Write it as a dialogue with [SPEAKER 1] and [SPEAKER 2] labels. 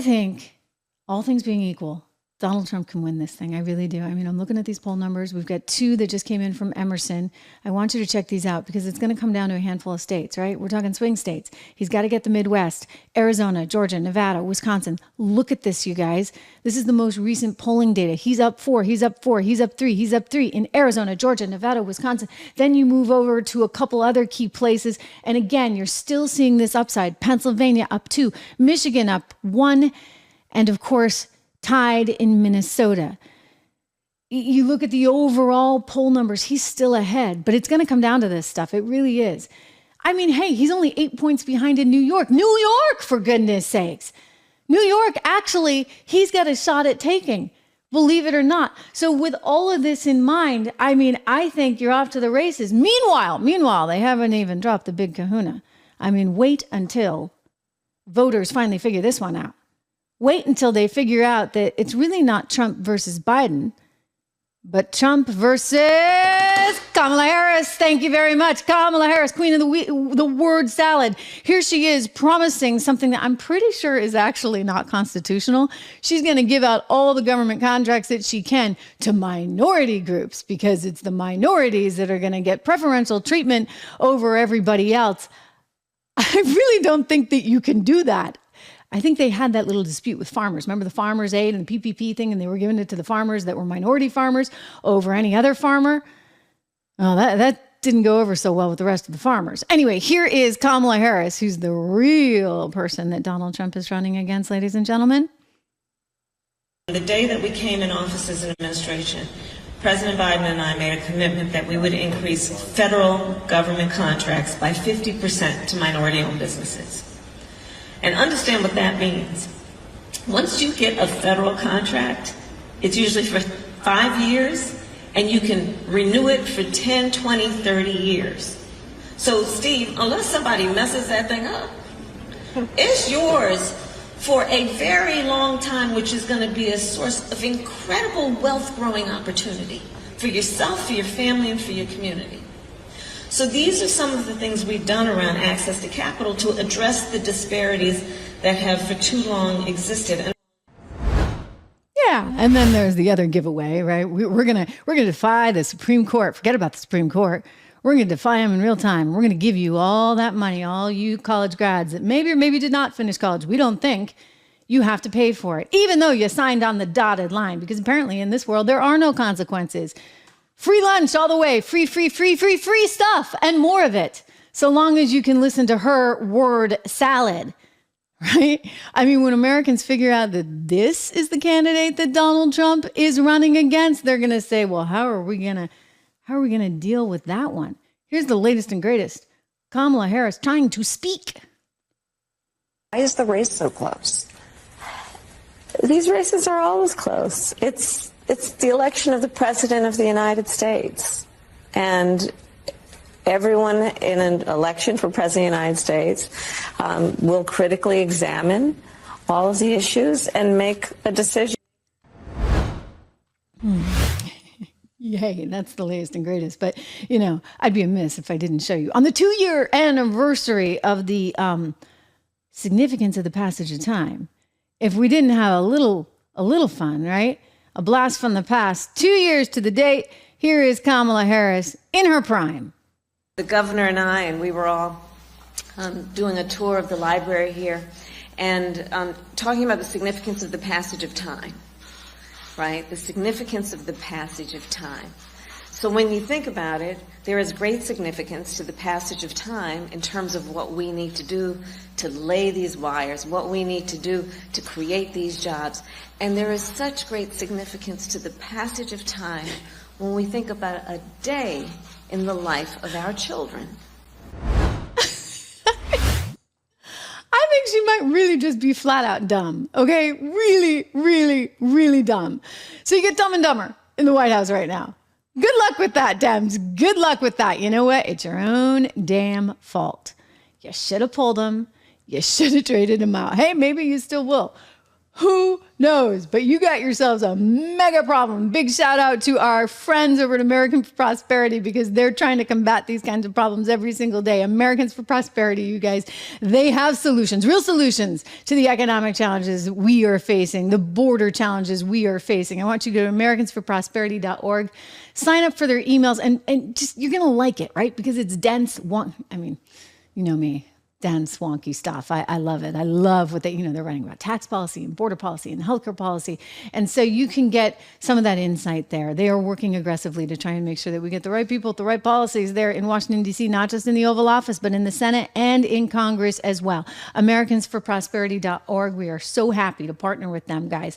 [SPEAKER 1] think, all things being equal, Donald Trump can win this thing. I really do. I mean, I'm looking at these poll numbers. We've got 2 that just came in from Emerson. I want you to check these out because it's going to come down to a handful of states, right? We're talking swing states. He's got to get the Midwest, Arizona, Georgia, Nevada, Wisconsin. Look at this, you guys. This is the most recent polling data. He's up 4, he's up 4, he's up 3, he's up 3 in Arizona, Georgia, Nevada, Wisconsin. Then you move over to a couple other key places. And again, you're still seeing this upside. Pennsylvania up 2, Michigan up 1, and of course, tied in Minnesota. You look at the overall poll numbers, he's still ahead, but it's going to come down to this stuff. It really is. I mean, hey, he's only 8 points behind in New York. New York, for goodness sakes. New York, actually, he's got a shot at taking, believe it or not. So with all of this in mind, I mean, I think you're off to the races. Meanwhile, they haven't even dropped the big kahuna. I mean, wait until voters finally figure this one out. Wait until they figure out that it's really not Trump versus Biden, but Trump versus Kamala Harris. Thank you very much. Kamala Harris, queen of the word salad. Here she is promising something that I'm pretty sure is actually not constitutional. She's going to give out all the government contracts that she can to minority groups because it's the minorities that are going to get preferential treatment over everybody else. I really don't think that you can do that. I think they had that little dispute with farmers. Remember the farmers' aid and the PPP thing, and they were giving it to the farmers that were minority farmers over any other farmer? Oh, that didn't go over so well with the rest of the farmers. Anyway, here is Kamala Harris, who's the real person that Donald Trump is running against, ladies and gentlemen.
[SPEAKER 2] The day that we came in office as an administration, President Biden and I made a commitment that we would increase federal government contracts by 50% to minority-owned businesses. And understand what that means. Once you get a federal contract, it's usually for 5 years, and you can renew it for 10, 20, 30 years. So, Steve, unless somebody messes that thing up, it's yours for a very long time, which is going to be a source of incredible wealth-growing opportunity for yourself, for your family, and for your community. So these are some of the things we've done around access to capital to address the disparities that have for too long existed.
[SPEAKER 1] Yeah, and then there's the other giveaway, right? We're gonna defy the Supreme Court. Forget about the Supreme Court. We're gonna defy them in real time. We're gonna give you all that money, all you college grads that maybe or maybe did not finish college. We don't think you have to pay for it, even though you signed on the dotted line, because apparently in this world there are no consequences. Free lunch all the way, free stuff, and more of it, so long as you can listen to her word salad, right? I mean, when Americans figure out that this is the candidate that Donald Trump is running against, they're going to say, well, how are we going to deal with that one? Here's the latest and greatest. Kamala Harris trying to speak.
[SPEAKER 3] Why is the race so close? These races are always close. It's the election of the President of the United States. And everyone in an election for President of the United States will critically examine all of the issues and make a decision.
[SPEAKER 1] Yay, that's the latest and greatest. But, you know, I'd be amiss if I didn't show you. On the 2-year anniversary of the significance of the passage of time, if we didn't have a little fun, right? A blast from the past. 2 years to the date. Here is Kamala Harris in her prime.
[SPEAKER 2] The governor and we were all doing a tour of the library here and talking about the significance of the passage of time, right? The significance of the passage of time. So when you think about it, there is great significance to the passage of time in terms of what we need to do to lay these wires, what we need to do to create these jobs. And there is such great significance to the passage of time when we think about a day in the life of our children.
[SPEAKER 1] I think she might really just be flat out dumb, okay? Really, really, really dumb. So you get Dumb and Dumber in the White House right now. Good luck with that, Dems. Good luck with that. You know what? It's your own damn fault. You should have pulled them. You should have traded them out. Hey, maybe you still will. Who knows? But you got yourselves a mega problem. Big shout out to our friends over at American for Prosperity, because they're trying to combat these kinds of problems every single day. Americans for Prosperity, you guys, they have solutions, real solutions to the economic challenges we are facing, the border challenges we are facing. I want you to go to americansforprosperity.org, sign up for their emails, and just, you're going to like it, right? Because it's dense. I mean, you know me. Dense, wonky stuff. I love it. I love what they're writing about tax policy and border policy and healthcare policy. And so you can get some of that insight there. They are working aggressively to try and make sure that we get the right people with the right policies there in Washington, D.C., not just in the Oval Office, but in the Senate and in Congress as well. Americansforprosperity.org. We are so happy to partner with them, guys.